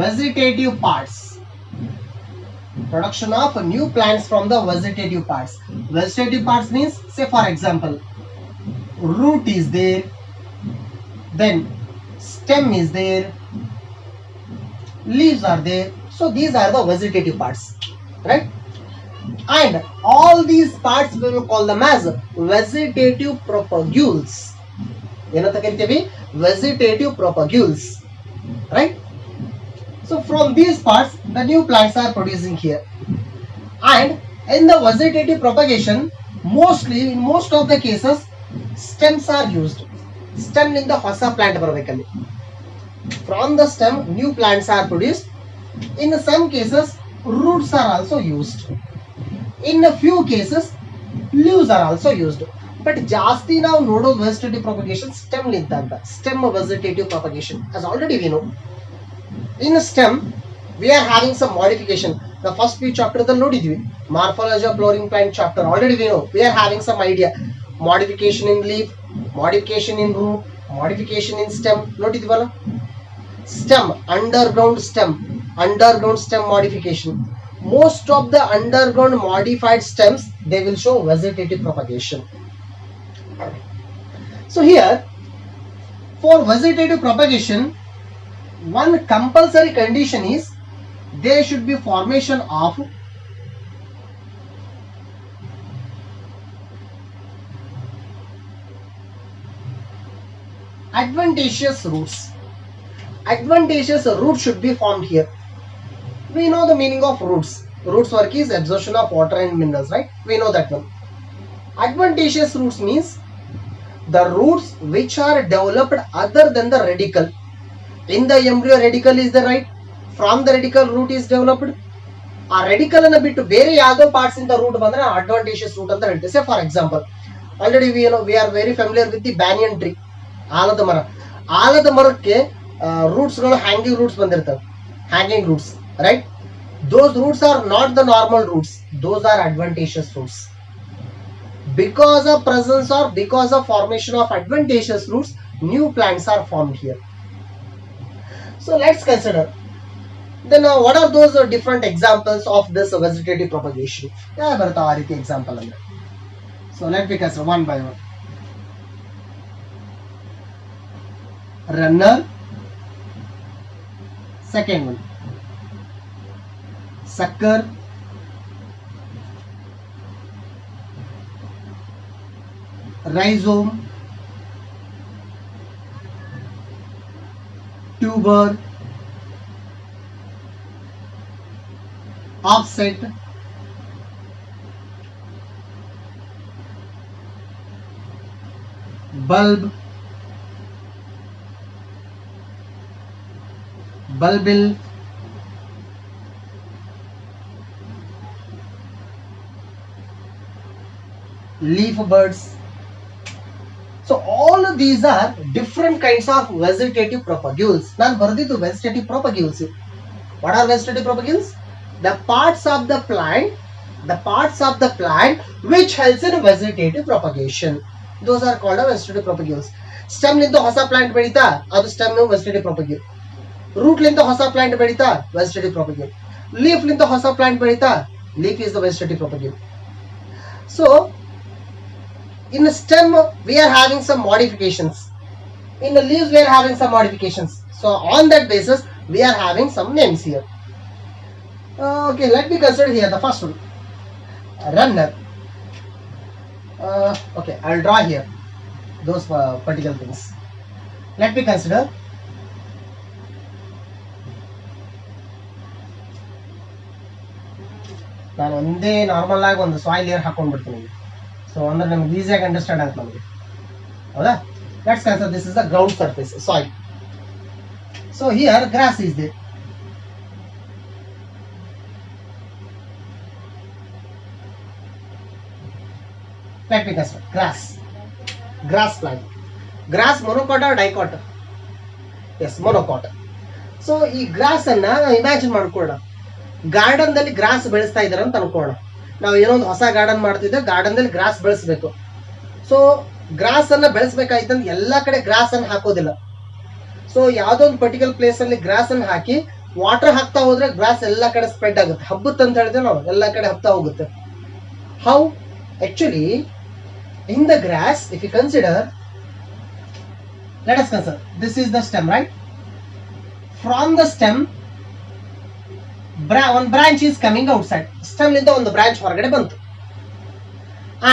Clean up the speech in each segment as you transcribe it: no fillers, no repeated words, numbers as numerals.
vegetative parts. Production of new plants from the vegetative parts. Vegetative parts means, say for example, root is there, then stem is there, leaves are there. So these are the vegetative parts, right? And all these parts we will call them as vegetative propagules. ಏನಂತ ಕರಿತೀವಿ? Vegetative propagules, right? So from these parts the new plants are producing here. And in the vegetative propagation, mostly in most of the cases stems are used. Stem ನಿಂದ ಹೊಸ plant ಬರಬೇಕಲ್ಲಿ. From the stem new plants are produced. In some cases roots are also used. In a few cases leaves are also used. But ಜಾಸ್ತಿ ನಾವು ನೋಡೋದು vegetative propagation stem ಲಿಂದ ಅಂತ. Stem vegetative propagation, as already we know. In stem we are having some modification. The first few chapters ಅಲ್ಲಿ ನೋಡಿದ್ವಿ. Morphology of flowering plant chapter, already we know. We are having some idea. Modification in leaf, modification in root, modification in stem. ನೋಡಿದ್ವಲ್ಲ? Stem, underground stem modification. Most of the underground modified stems, they will show vegetative propagation. So here for vegetative propagation, one compulsory condition is there should be formation of adventitious roots. Adventitious roots should be formed here. We know the meaning of roots. Roots work is absorption of water and minerals, right? We know that one. Adventitious roots means the roots which are developed other than the radicle. In the embryo radicle is the right. From the radicle root is developed. ಆ radicle ಅನ್ನು ಬಿಟ್ಟು ಬೇರೆ ಯಾವುದೋ parts ಇಂದ root ಬಂದ್ರೆ adventitious root ಅಂತ ಹೇಳ್ತೀವಿ. Say for example, already we are very familiar with the banyan tree. ಆಲದ ಮರ. ಆಲದ ಮರಕ್ಕೆ roots ಗಳು hanging roots ಬಂದಿರ್ತವೆ. Hanging roots, right? Those roots are not the normal roots. Those are adventitious roots. Because of presence or because of formation of adventitious roots, new plants are formed here. So let's consider. Then what are those different examples of this vegetative propagation? Yeah, barata aa riti example andre. So let me consider one by one. Runner. Second one. Sucker. Rhizome. Tuber. Offset. Bulb. Bulbil. Leaf birds. So all of these are different kinds of vegetative propagules. ನಾನು ಬರೆದಿದ್ದು vegetative propagules. What are vegetative propagules? The parts of the plant which helps in vegetative propagation. Those are called vegetative propagules. Stem ಲಿಂದ ಹೊಸ plant ಬೆಳೀತಾ ಅದು stem vegetative propagule. Root ಲಿಂದ ಹೊಸ plant ಬೆಳೀತಾ vegetative propagule. Leaf ಲಿಂದ ಹೊಸ plant ಬೆಳೀತಾ leaf is the vegetative propagule. So in the stem we are having some modifications. In the leaves we are having some modifications. So on that basis we are having some names here. Okay, let me consider here the first one. Runner. Okay, I'll draw here those particular things. Let me consider. ನಾನು ಒಂದೇ normal ಆಗಿ ಒಂದು soil air ಹಾಕೊಂಡ್ಬಿಡ್ತೀನಿ. So ಅಂದ್ರೆ ನಮ್ಗೆ ಈಸಿಯಾಗಿ understand ಆಗುತ್ತೆ ನಮಗೆ, ಹೌದಾ? Let's consider this is the ground surface soil. So here grass is there. Let me consider grass plant. Grass monocot or dicot? Yes, monocot. So ಈ ಗ್ರಾಸ್ ಅನ್ನ ಇಮ್ಯಾಜಿನ್ ಮಾಡ್ಕೊಳ್ಳೋಣ. Garden ದಲ್ಲಿ ಗ್ರಾಸ್ ಬೆಳೆಸ್ತಾ ಇದಾರೆ ಅಂತ ಅನ್ಕೊಳ್ಳೋಣ. ನಾವು ಏನೋ ಒಂದು ಹೊಸ ಗಾರ್ಡನ್ ಮಾಡ್ತಿದ್ದೆ, ಗಾರ್ಡನ್ ದಲ್ಲಿ ಗ್ರಾಸ್ ಬೆಳೆಸಬೇಕು. ಸೊ ಗ್ರಾಸ್ ಅನ್ನ ಬೆಳೆಸಬೇಕಾಯ್ತಂದ್ರೆ ಎಲ್ಲಾ ಕಡೆ ಗ್ರಾಸ್ ಅನ್ನು ಹಾಕೋದಿಲ್ಲ. ಸೊ ಯಾವ್ದೋ ಒಂದು ಪರ್ಟಿಕ್ಯುಲರ್ ಪ್ಲೇಸ್ ಅಲ್ಲಿ ಗ್ರಾಸ್ ಅನ್ನು ಹಾಕಿ ವಾಟರ್ ಹಾಕ್ತಾ ಹೋದ್ರೆ ಗ್ರಾಸ್ ಎಲ್ಲ ಕಡೆ ಸ್ಪ್ರೆಡ್ ಆಗುತ್ತೆ, ಹಬ್ಬುತ್ತೆ ಅಂತ ಹೇಳಿದ್ರೆ ನಾವು ಎಲ್ಲ ಕಡೆ ಹಬ್ತಾ ಹೋಗುತ್ತೆ. How actually in the grass, if you consider, let us consider this is the stem, right? From the stem one branch is coming outside. Stem linda ಒಂದು branch ಹೊರಗಡೆ ಬಂತು,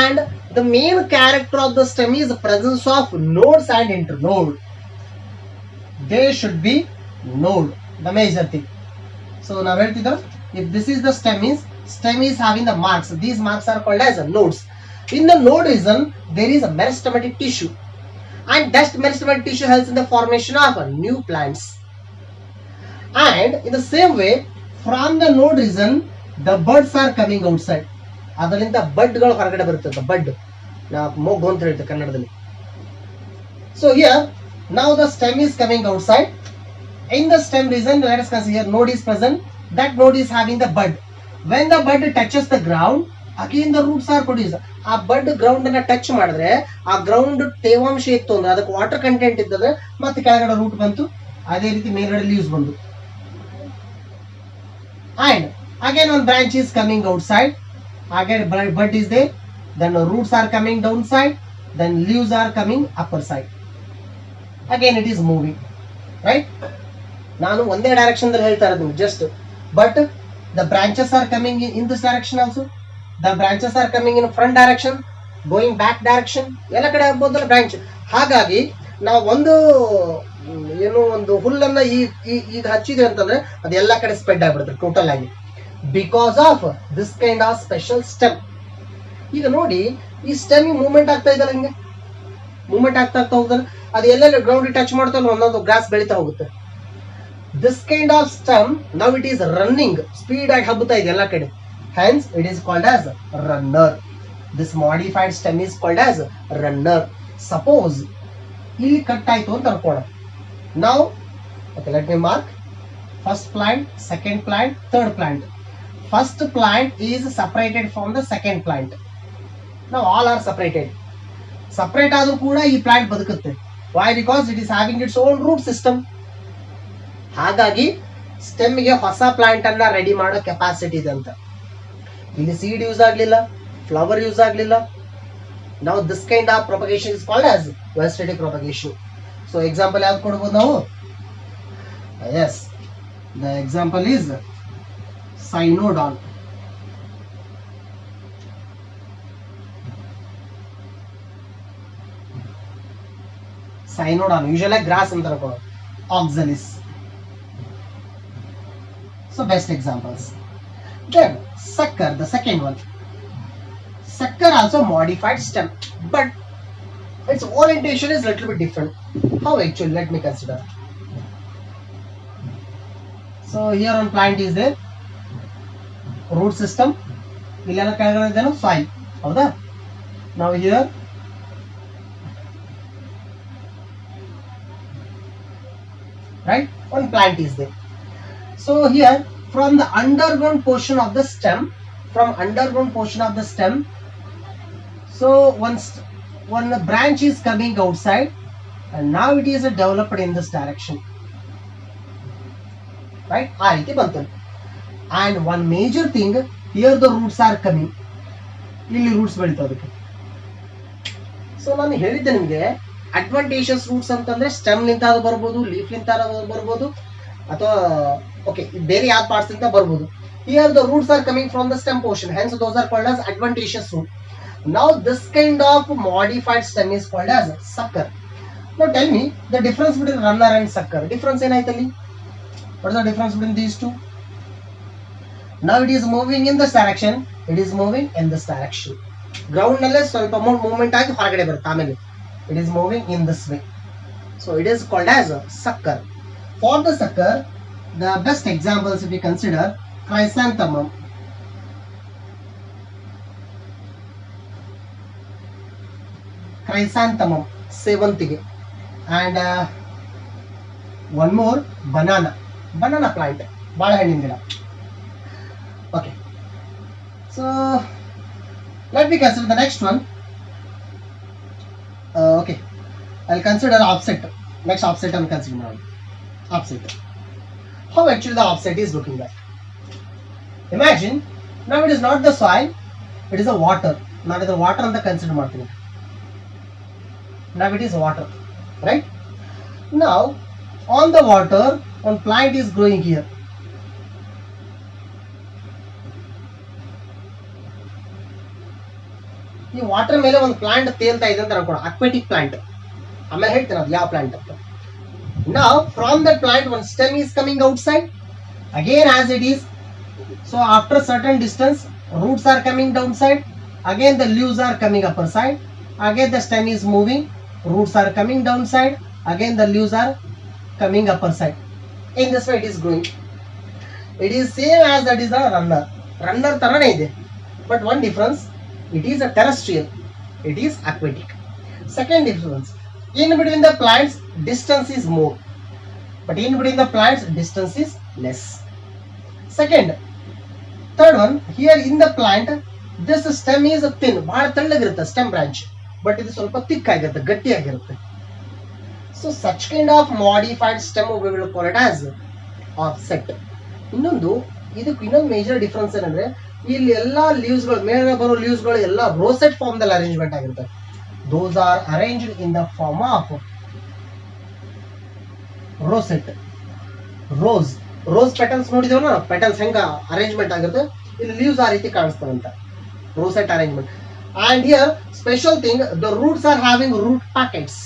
and the main character of the stem is the presence of nodes and internode. There should be node, the major thing. So now if this is the stem is having the marks. These marks are called as nodes. In the node region there is a meristematic tissue, and that meristematic tissue helps in the formation of new plants. And in the same way, from the node region the buds are coming outside. ಅದರಿಂದ ಬಡ್ಗಳು ಹೊರಗಡೆ ಬರುತ್ತದೆ. ಬಡ್ ಮೊಗ್ಗು ಅಂತ ಹೇಳ್ತೇವೆ ಕನ್ನಡದಲ್ಲಿ. So here now the stem is coming outside. In the stem region, let us consider here node is present. That node is having the bud. When the bud touches the ground, again the roots are produced. ಆ ಬಡ್ ground ಅನ್ನ touch ಮಾಡಿದ್ರೆ ಆ ground ತೇವಾಂಶ ಇತ್ತು ಅಂದ್ರೆ, ಅದಕ್ಕೆ water content ಇದ್ದದ್ರೆ ಮತ್ತೆ ಕೆಳಗಡೆ ರೂಟ್ ಬಂತು, ಅದೇ ರೀತಿ ಮೇಲ್ಗಡೆ ಲೀವ್ಸ್ ಬಂದು. And again one branch is coming outside, again bud is there, then roots are coming downside, then leaves are coming upper side. Again it is moving, right? ನಾನು ಒಂದೇ direction ದಲ್ಲಿ ಹೇಳ್ತಾ ಇರೋದು just, but the branches are coming in this direction also. The branches are coming in front direction, going back direction, ಎಲ್ಲ ಕಡೆ ಆಗ್ಬೋದಲ್ಲ branch. ಹಾಗಾಗಿ ನಾವು ಒಂದು ಹುಲ್ಲನ್ನ ಈಗ ಹಚ್ಚಿದೆ ಅಂತಂದ್ರೆ ಅದು ಎಲ್ಲ ಕಡೆ ಸ್ಪ್ರೆಡ್ ಆಗ್ಬಿಡುತ್ತೆ ಟೋಟಲ್ ಆಗಿ, because of this kind of special stem. ಈಗ ನೋಡಿ ಈ ಸ್ಟೆಮ್ ಮೂವ್ಮೆಂಟ್ ಆಗ್ತಾ ಇದಲ್ಲ, ಹಿಂಗೆ ಮೂವ್ಮೆಂಟ್ ಆಗ್ತಾ ಹೋಗ್ತಾರೆ, ಅದು ಎಲ್ಲೆಲ್ಲ ಗ್ರೌಂಡ್ ಟಚ್ ಮಾಡ್ತಾ ಒಂದೊಂದು ಗ್ರಾಸ್ ಬೆಳೀತಾ ಹೋಗುತ್ತೆ. This kind of stem now it is running, speed ಆಗಿ ಹಬ್ಬುತ್ತಾ ಇದೆ ಎಲ್ಲ ಕಡೆ, hence it is called as runner. This modified stem is called as runner. Suppose ಇಲ್ಲಿ ಕಟ್ ಆಯ್ತು ಅಂತ ಅನ್ಕೋಣ. Now okay, let me mark first plant, second plant, third plant. First plant is separated from the second plant. Now all are separated. Separate ಆದ್ರೂ ಕೂಡ ಈ plant ಬದುಕುತ್ತೆ. Why? Because it is having its own root system. ಹಾಗಾಗಿ ಸ್ಟೆಮ್ಗೆ ಹೊಸ plant ಅನ್ನ ready ಮಾಡೋ capacity ಇದೆ ಅಂತ. ಇಲ್ಲಿ ಸೀಡ್ ಯೂಸ್ ಆಗಲಿಲ್ಲ, ಫ್ಲವರ್ ಯೂಸ್ ಆಗಲಿಲ್ಲ. ನಾವು this kind of propagation is called as vegetative propagation. So example ಯಾವ್ದು ಕೊಡ್ಬೋದು ನಾವು? Yes, the example is Cynodon. Cynodon usually grass ಅಂತ ಅನ್ಕೊಳ್ಳೋದು. ಆಕ್ಸಲಿಸ್. So best examples. Then sucker, the second one. Sucker also modified stem, but its orientation is little bit different. How actually? Let me consider. So here on plant is there root system. Illala ಕೆಳಗಡೆ ಇದೆ soil. ಹೌದಾ? Now here right, one plant is there. So here from the underground portion of the stem, so one branch is coming outside, and now it is developed in this direction, right? And one major thing here, the roots are coming. ಇಲ್ಲಿ roots ಬೆಳೀತದಕ್ಕೆ. So ನಾನು ಹೇಳಿದ್ದೆ ನಿಮಗೆ advantages roots ಅಂತಂದ್ರೆ stem ನಿಂತ ಬರ್ಬೋದು, leaf ನಿಂತ ಬರ್ಬೋದು, ಅಥವಾ ಓಕೆ ಬೇರೆ ಯಾವ ಪಾರ್ಟ್ಸ್ ಅಂತ ಬರ್ಬೋದು. Here the roots are coming from the stem portion, hence those are called as adventitious root. Now this kind of modified stem is called as sucker. Now tell me the difference between runner and sucker. Difference ಏನಾಯ್ತಲ್ಲಿ? What is the difference between these two? Now it is moving in this direction, it is moving in this direction. Ground ನಲ್ಲೇ ಸ್ವಲ್ಪ movement ಆಗಿ ಹೊರಗಡೆ ಬರುತ್ತೆ, ಆಮೇಲೆ it is moving in this way. So it is called as a sucker. For the sucker, the best examples if we consider chrysanthemum, ಸೇವಂತಿಗೆ, and one more banana plant, ಬಾಳೆಹಣ್ಣಿನ ಗಿಡ. Okay, so let me consider the next one. Okay, I'll consider offset. Next offset I'm considering now. Offset. how actually the offset is looking like. Imagine now it is not the soil, it is the water. Now the water and the consider martin. Now it is water, right? Now on the water, one plant is growing here. ಈ water ಮೇಲೆ ಒಂದು plant ತೇಲ್ತಾ ಇದೆ ಅಂತ ಅನ್ಕೊಳ್ಳೋಣ, aquatic plant. ಆಮೇಲೆ ಹೇಳ್ತೇನೆ ಅದು ಯಾವ plant ಅಂತ. Now from that plant one stem is coming outside again as it is. So after certain distance roots are coming downside, again the leaves are coming upper side, again the stem is moving, roots are coming downside, again the leaves are coming upper side. In this way it is growing. It is same as that is the runner tarane ide, but one difference, it is a terrestrial, it is aquatic. Second difference, in between the plants distance is more, but in between the plants distance is less. Second, third one, here in the plant this stem is thin, ಬಹಳ ತೆಳ್ಳಗಿರುತ್ತೆ stem branch, but ಇದು ಸ್ವಲ್ಪ thick ಆಗಿರುತ್ತೆ, ಗಟ್ಟಿಯಾಗಿರುತ್ತೆ. So such kind of modified stem we will call it as offset. ಇನ್ನೊಂದು ಇದಕ್ಕೆ ಇನ್ನೊಂದು major difference ಏನಂದ್ರೆ ಇಲ್ಲಿ ಎಲ್ಲಾ ಲೀವ್ಸ್ ಗಳು, ಮೇಲೆ ಬರೋ ಲೀವ್ಸ್ ಗಳು ಎಲ್ಲ ರೋಸೆಟ್ ಫಾರ್ಮ್ ದಲ್ಲಿ ಅರೇಂಜ್ಮೆಂಟ್ ಆಗಿರುತ್ತೆ. Those are arranged in the form of rosette. Rose petals ನೋಡಿದೇವಲ್ಲ, ಪೆಟಲ್ಸ್ ಹೆಂಗ ಅರೇಂಜ್ಮೆಂಟ್ ಆಗಿರುತ್ತೆ, ಇಲ್ಲಿ ಲೀವ್ಸ್ ಆ ರೀತಿ ಕಾಣಿಸ್ತವಂತ, rosette arrangement. And here special thing, the roots are having root pockets.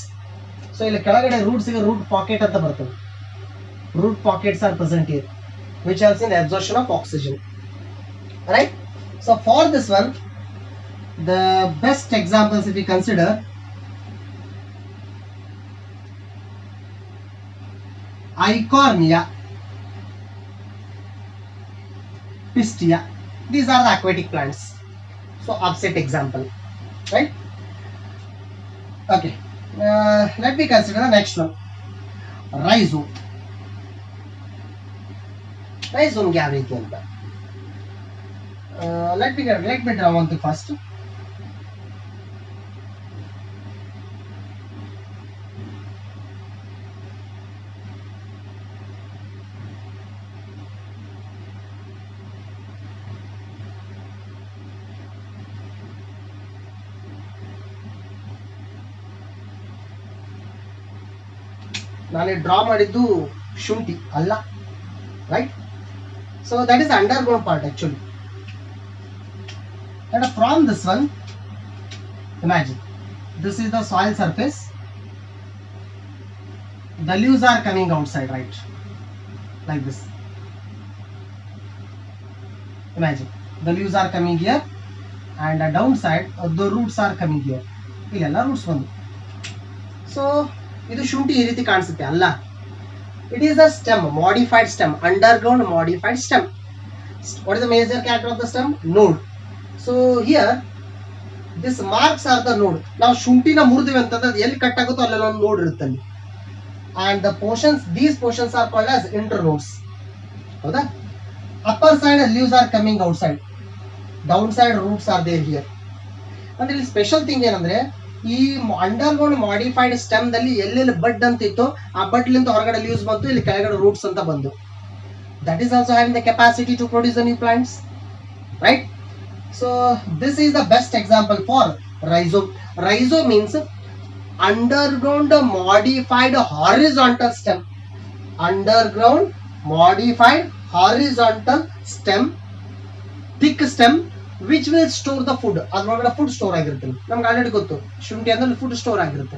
So ಇಲ್ಲಿ ಕೆಳಗಡೆ ರೂಟ್ಸ್ ಗೆ ರೂಟ್ ಪಾಕೆಟ್ ಅಂತ ಬರ್ತದೆ. Root pockets are present here which helps in absorption of oxygen, right? So for this one, the best examples if we consider, Eichhornia, Pistia, these are the aquatic plants. So offset example, right? Okay, let me consider the next one, rhizome. Rhizome ಯಾವ ರೀತಿ ಅಂತ, let me draw one thing first. ನಾನು draw ಮಾಡಿದ್ದು ಶುಂಠಿ ಅಲ್ಲ, right? So that is underground part actually. And from this one, imagine this is the soil surface, the leaves are coming outside, right? Like this. Imagine the leaves are coming here and the downside the roots are coming here. Illella roots ಬಂದು. So ಇದು ಶುಂಠಿ ಈ ರೀತಿ ಕಾಣಿಸುತ್ತೆ ಅಲ್ಲ, it is a stem, modified stem, underground modified stem. What is the major character of the stem? Node. So here this marks are the node. ನಾವು ಶುಂಠಿನ ಮುರಿದಿವೆ ಅಂತಂದ್ರೆ ಎಲ್ಲಿ ಕಟ್ ಆಗುತ್ತೋ ಅಲ್ಲೆಲ್ಲ ಒಂದು ನೋಡ್ ಇರುತ್ತೆ ಅಲ್ಲಿ. And the portions, these portions are called as internodes. ಹೌದಾ? Upper side leaves are coming outside, downside roots are there here. ಅಂದ್ರೆ ಇಲ್ಲಿ ಸ್ಪೆಷಲ್ ಥಿಂಗ್ ಏನಂದ್ರೆ, ಈ ಅಂಡರ್ಗ್ರೌಂಡ್ ಮಾಡಿಫೈಡ್ ಸ್ಟೆಮ್ ದಲ್ಲಿ ಎಲ್ಲೆಲ್ಲಿ ಬಡ್ ಅಂತ ಇತ್ತು ಆ ಬಡ್ ಲಿಂದ ಹೊರಗಡೆ ಲೀವ್ಸ್ ಬಂತು, ಇಲ್ಲಿ ಕೆಳಗಡೆ ರೂಟ್ಸ್ ಅಂತ ಬಂದು. That is also having the capacity to produce the new plants, right? So this is the best example for rhizome. Rhizome means underground modified horizontal stem. Underground modified horizontal stem, thick stem which will store the food. ಅದರೊಳಗಡೆ food store ಆಗಿರುತ್ತೆ. ನಮ್ಗೆ already ಗೊತ್ತು ಶುಂಠಿ ಅಂದ್ರೆ food store ಆಗಿರುತ್ತೆ.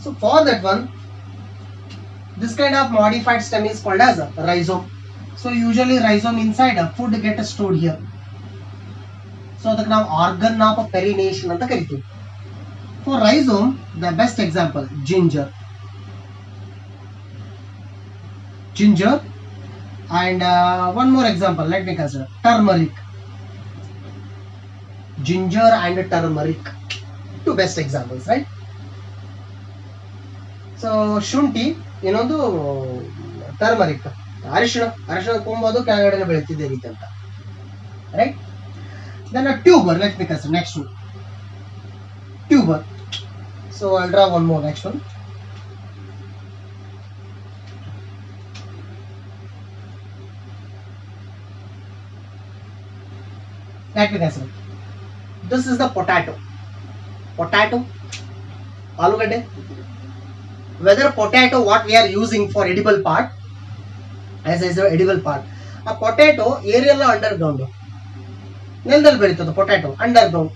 So for that one, this kind of modified stem is called as rhizome. So usually rhizome inside food get stored here. So ಅದಕ್ಕೆ ನಾವು organ of ಪೆರಿನೇಷನ್ ಅಂತ ಕರಿತೀವಿ. For rhizome, the best example, ginger. And one more example, let me consider turmeric. Ginger and turmeric, two best examples, right? So ಶುಂಠಿ, ಇನ್ನೊಂದು turmeric, ಅರಿಶಿಣ ಕೊಂಬೋದು ಕೆಳಗಡೆ ಬೆಳೀತಿದೆ ರೀತಿ ಅಂತ, right? Then a tuber, let me consider next one, tuber. So I'll draw one more, next one. Let me consider. This is the potato. Potato, alugade. Whether potato, what we are using for edible part, as I said, edible part. A potato aerial underground. ನೆಲದಲ್ಲಿ ಬೆಳೀತದೆ potato underground.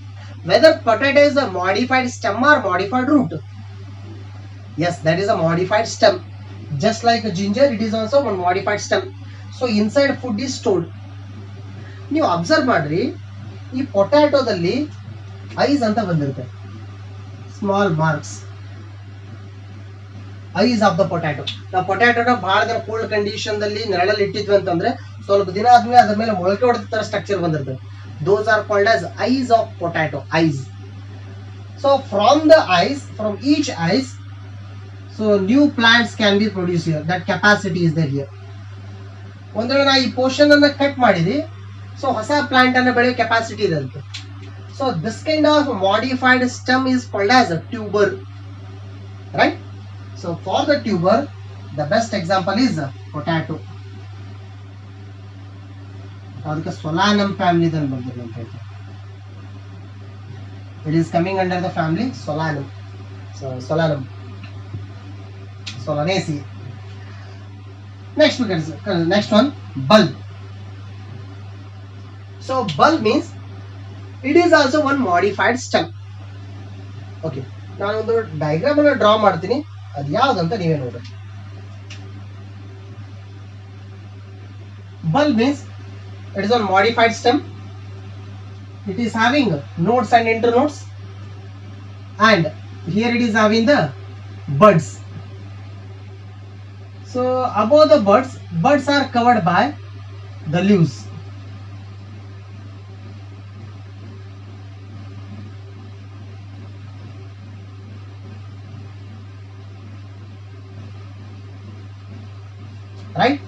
Whether potato is a modified stem or modified root. Yes, that is a modified stem. Just like ginger, it is also one modified stem. So inside food is stored. ನೀವು observe ಮಾಡ್ರಿ, ಈ ಪೊಟ್ಯಾಟೋದಲ್ಲಿ ice ಅಂತ ಬಂದಿರುತ್ತೆ, small marks, eyes of the potato. ನಾವು ಪೊಟ್ಯಾಟೋನ ಬಹಳ ದಿನ cold condition ದಲ್ಲಿ ನೆರಳಲ್ಲಿ ಇಟ್ಟಿದ್ವಿ ಅಂತಂದ್ರೆ ಸ್ವಲ್ಪ ದಿನ ಆದ್ಮೇಲೆ ಅದ್ರ ಮೇಲೆ ಮೊಳಕೆ ಹೊಡೆದ ತರ ಸ್ಟ್ರಕ್ಚರ್ ಬಂದಿರ್ತದೆ. Those are called as eyes of potato. Eyes. So from the eyes, from each eyes, so new plants can be produced here. That capacity is there here. ಒಂದು ವೇಳೆ ನಾ ಈ ಪೋರ್ಷನ್ ಅನ್ನ ಕಟ್ ಮಾಡಿದಿ, ಸೊ ಹೊಸ plant ಅನ್ನ ಬೆಳೆಯೋ capacity ಇದೆ ಅಂತ. So this kind of modified stem is called as a tuber, right? So for the tuber, the best example is potato. ಅದಕ್ಕೆ ಸೊಲಾನಮ್ ಫ್ಯಾಮಿಲಿ ದಲ್ಲಿ ಬಂದಿದೆ ಅಂತ ಹೇಳ್ತಾರೆ. It is coming under the family Solanum. So Solanum, Solanaceae. Next one, bulb. So bulb means it is also one modified stem. Okay, ನಾನು ಒಂದು diagram ಅನ್ನು draw ಮಾಡ್ತೀನಿ, ಅದು ಯಾವ್ದಂತ ನೀವೇ ನೋಡ್ರಿ. Bulb means it is one modified stem. It is having nodes and internodes, and here it is having the buds. So above the buds are covered by the leaves. Right?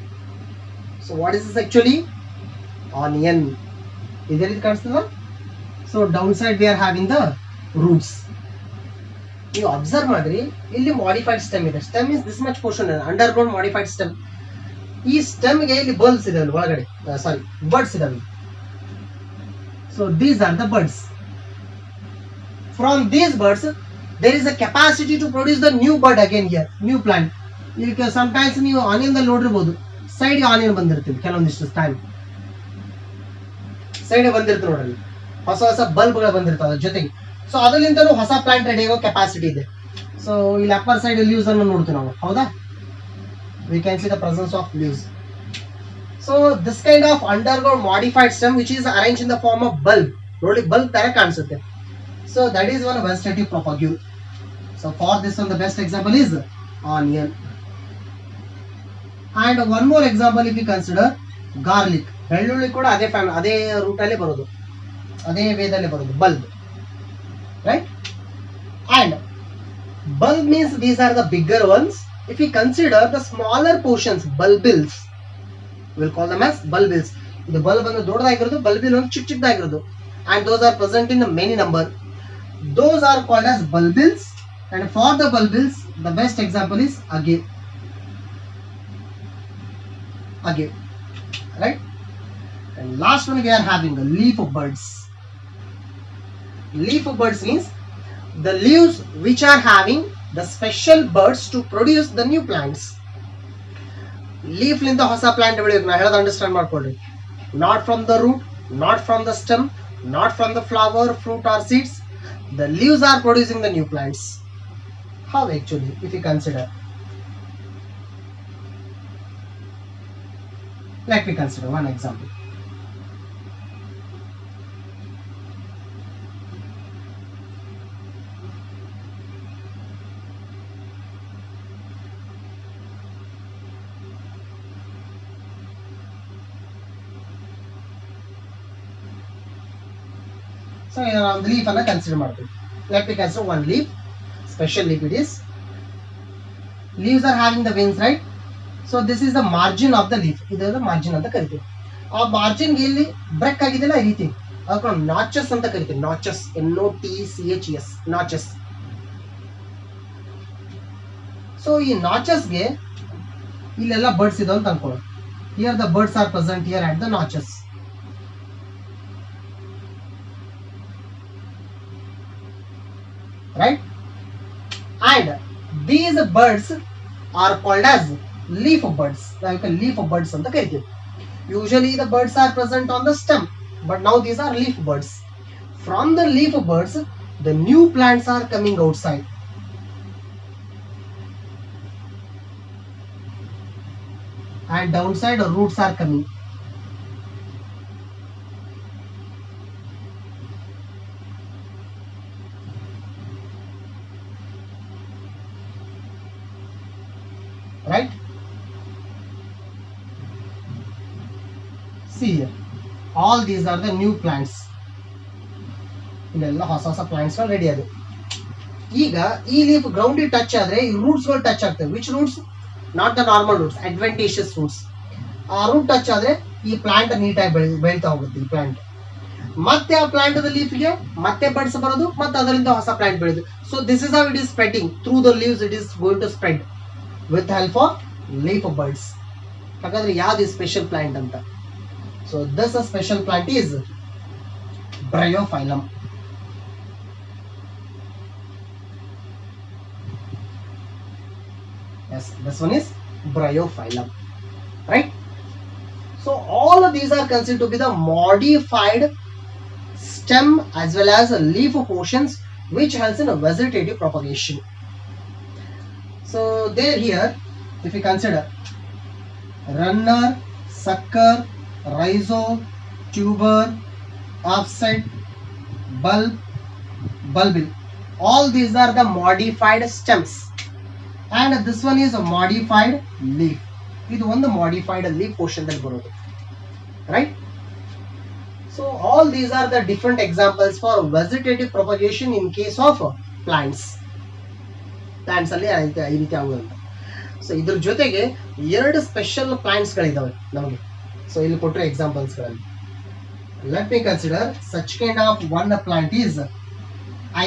So what is this actually? Onion. Is it considered? So downside we are having the roots. You observe madri, illi modified stem ಇದೆ. Stem is this much portion, underground modified stem. ಈ stem ಗೆ ಇಲ್ಲಿ bulbs ಇದೆ ಒಳಗಡೆ, buds ಇದಾವೆ. So these are the buds. From these buds there is a capacity to produce the new bud again here, new plant. ಈಗ sometimes ನೀವು onion ದಲ್ಲಿ ನೋಡಿರಬಹುದು, ಸೈಡ್ ಗೆ ಆನಿಯನ್ ಬಂದಿರ್ತೀವಿ ಕೆಲವೊಂದಿಷ್ಟು ಟೈಮ್, ಸೈಡ್ ಬಂದಿರ್ತೀವಿ ನೋಡ್ರಿ, ಹೊಸ ಹೊಸ ಬಲ್ಬ್ಗಳು ಬಂದಿರ್ತಾವೆ ಜೊತೆಗೆ. ಸೊ ಅದರಿಂದಲೂ ಹೊಸ ಪ್ಲಾಂಟ್ ರೆಡಿ ಆಗೋ ಕೆಪಾಸಿಟಿ ಇದೆ. ಸೊ ಇಲ್ಲಿ ಅಪ್ಪರ್ ಸೈಡ್ ಲೀವ್ಸ್ ಅನ್ನು ನೋಡ್ತೀವಿ ನಾವು, ಹೌದಾ? We can see the presence of leaves. So this kind of underground modified stem which is arrange in the form of bulb. ನೋಡಿ ಬಲ್ಬ್ ತರ ಕಾಣಿಸುತ್ತೆ. So that is one vegetative propagule. So for this one the best example is onion. And one more example if you consider garlic. ಬೆಳ್ಳುಳ್ಳಿ ಕೂಡ ಅದೇ family, ಅದೇ root ಅಲ್ಲಿ ಬರೋದು, ಅದೇ ವೇದಲ್ಲಿ ಬರೋದು bulb, right? And bulb means these are the bigger ones. If we consider the smaller portions, bulbils, we will call them as bulbils. The bulb and the ದೊಡ್ಡದಾಗಿರೋದು, bulbil ಒಂದು ಚಿಕ್ಕದಾಗಿರೋದು, and those are present in many number. Those are called as bulbils. And for the bulbils, the best example is agave. Agave, right? And last one we are having the leaf buds. Leaf buds means the leaves which are having the special buds to produce the new plants. Leaf ಲಿಂದ ಹೊಸ plant ಬೆಳೆಯೋದು ನಾ ಹೇಳೋದು understand ಮಾಡ್ಕೊಳ್ರಿ. Not from the root, not from the stem, not from the flower, fruit or seeds. The leaves are producing the new plants. How actually, if you consider? Let me consider one example. So on the leaf ಅನ್ನ consider ಮಾಡ್ತೀವಿ. Let me consider one leaf, special leaf it is. Leaves are having the veins, right? So this is the margin of the leaf. ಇದು margin ಅಂತ ಕರಿತೀವಿ. ಆ margin ಗೆ ಇಲ್ಲಿ break ಆಗಿದೆಲ್ಲ ಈ ರೀತಿ, ಅದಕ್ಕೆ ನಾವು ನಾಚಸ್ ಅಂತ ಕರಿತೀವಿ. Notches, NOTCHES, notches. ಸೊ ಈ ನಾಚಸ್ ಗೆ ಇಲ್ಲೆಲ್ಲ ಬರ್ಡ್ಸ್ ಇದಾವೆ ಅಂತ ಅನ್ಕೊಳ್ಳೋಣ. Here the birds are present here at the notches. right? And these birds are called as leaf birds. Like leaf birds anta ಕರಿತೀವಿ. Usually the birds are present on the stem, but now these are leaf birds. From the leaf birds, the new plants are coming outside. And downside roots are coming. Right? See here, all these are the new plants. ಇಲ್ಲೆಲ್ಲ ಹೊಸ ಹೊಸ plants ready ಆದವು. ಈಗ ಈ leaf ground touch ಆದ್ರೆ ಈ roots ಗಳು touch ಆಗ್ತವೆ. Which roots? Not the normal roots, adventitious roots. ಆ ರೂಟ್ ಟಚ್ ಆದ್ರೆ ಈ ಪ್ಲಾಂಟ್ ನೀಟಾಗಿ ಬೆಳೀತಾ ಹೋಗುತ್ತೆ. ಈ ಪ್ಲಾಂಟ್ ಮತ್ತೆ ಆ ಪ್ಲಾಂಟ್ ಲೀಫ್ಗೆ ಮತ್ತೆ ಬಡ್ಸ್ ಬರೋದು, ಮತ್ತೆ ಅದರಿಂದ ಹೊಸ ಪ್ಲಾಂಟ್ ಬೆಳೆದು. So this is how it is spreading through the leaves. It is going to spread with help of leaf birds. ಹಾಗಾದ್ರೆ ಯಾವ್ದು ಸ್ಪೆಷಲ್ ಪ್ಲಾಂಟ್ ಅಂತ? So this special plant is Bryophyllum. Yes, this one is Bryophyllum, right? So all of these are considered to be the modified stem as well as leaf portions which helps in vegetative propagation. So there here, if you consider runner, sucker, rhizome, tuber, offset, bulb, bulbil, all these are the modified stems. And this one is a modified leaf. This one the modified leaf portion that borodu, right? So all these are the different examples for vegetative propagation in case of plants. Plants ಅಲ್ಲಿ ಈ ರೀತಿ ಆಗುವಂತ. So ಇದ್ರ ಜೊತೆಗೆ ಎರಡು special plants ಗಳಿದಾವೆ ನಮಗೆ. So ಇಲ್ಲಿ ಕೊಟ್ಟರೆ ಎಕ್ಸಾಂಪಲ್ಸ್ ಗಳಲ್ಲಿ let me consider such kind of one plant is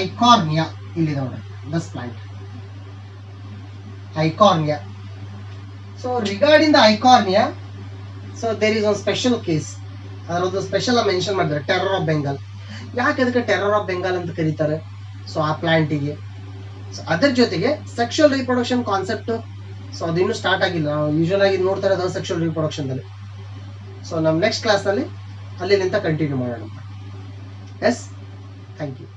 Eichhornia. ಇಲ್ಲಿ ನೋಡಿ this plant Eichhornia. So regarding the Eichhornia, so there is one special case. ಅದರದ್ದು ಸ್ಪೆಷಲ್ ಮೆನ್ಷನ್ ಮಾಡಿದ್ದಾರೆ, ಟೆರರ್ ಆಫ್ ಬೆಂಗಾಲ್. ಯಾಕೆ ಅದಕ್ಕೆ ಟೆರರ್ ಆಫ್ ಬೆಂಗಾಲ್ ಅಂತ ಕರೀತಾರೆ? ಸೊ ಆ ಪ್ಲಾಂಟಿಗೆ. ಸೊ ಅದರ ಜೊತೆಗೆ ಸೆಕ್ಷುವಲ್ ರಿಪ್ರೊಡಕ್ಷನ್ ಕಾನ್ಸೆಪ್ಟ್, ಸೊ ಅದು ಇನ್ನೂ ಸ್ಟಾರ್ಟ್ ಆಗಿಲ್ಲ. ನಾವು ಯೂಶುವಲ್ ಆಗಿ ನೋಡ್ತಾರೆ ಅದು ಸೆಕ್ಷುವಲ್ ರಿಪ್ರೊಡಕ್ಷನ್ದಲ್ಲಿ. ಸೊ ನಮ್ಮ ನೆಕ್ಸ್ಟ್ ಕ್ಲಾಸ್ನಲ್ಲಿ ಅಲ್ಲಿ ನಿಂತ ಕಂಟಿನ್ಯೂ ಮಾಡೋಣ. Yes, thank you.